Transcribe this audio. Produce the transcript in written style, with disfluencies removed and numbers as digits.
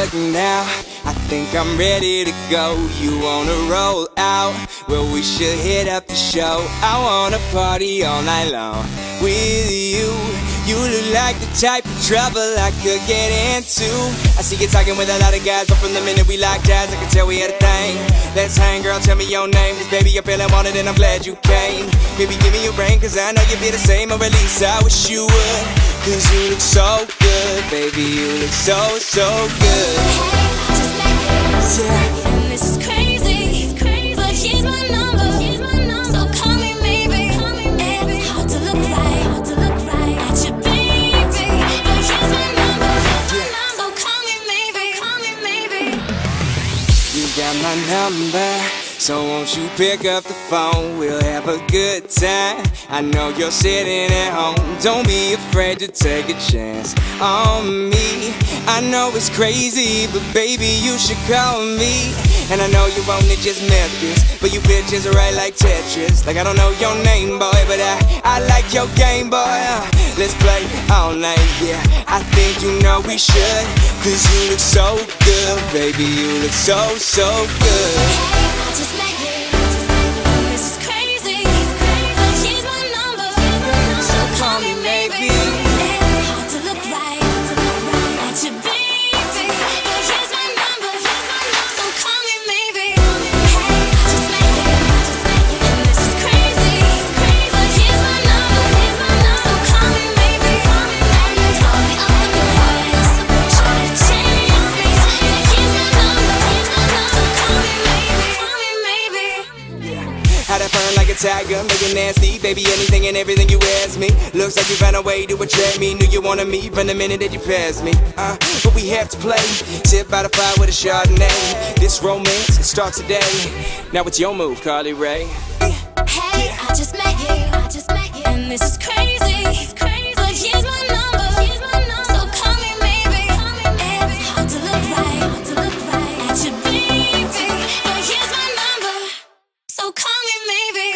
look now, I think I'm ready to go. You wanna roll out? Well, we should hit up the show. I wanna party all night long with you. You look like the type of trouble I could get into. I see you talking with a lot of guys, but from the minute we locked eyes, I can tell we had a thing. Let's hang, girl, tell me your name, cause baby, you're feeling wanted and I'm glad you came. Baby, give me a ring, cause I know you'd be the same, or at least I wish you would. Cause you look so good, baby, you look so, so good. Hey, I just met you, Yeah. and this is crazy, but here's my number, so call me maybe. It's hard to look right at your baby, but here's my number, so call me maybe. You got my number, so won't you pick up the phone? We'll have a good time. I know you're sitting at home. Don't be afraid to take a chance on me. I know it's crazy, but baby, you should call me. And I know you only just Memphis, but you bitches are right like Tetris. Like I don't know your name, boy, but I like your game, boy. Let's play all night, yeah. I think you know we should, cause you look so good, baby, you look so, so good. Hey, I just met you, and this is crazy, but here's my number, so call me maybe. It's hard to look right at your baby, but here's my number, so call me maybe. Hey, I just met you, and this is crazy, but here's my number, so call me maybe. Call me on the voice, try to chase me, but here's my number, so call me maybe. How that burn like a tiger, make it nasty. Baby, anything and everything you ask me. Looks like you found a way to attract me. Knew you wanted me from the minute that you passed me. But we have to play. Sit by the fire with a Chardonnay. This romance, it starts today. Now it's your move, Carly Rae. Hey, I just met you, and this is crazy, but here's my number, so call me maybe. It's hard to look right at your baby, but here's my number, so call me maybe.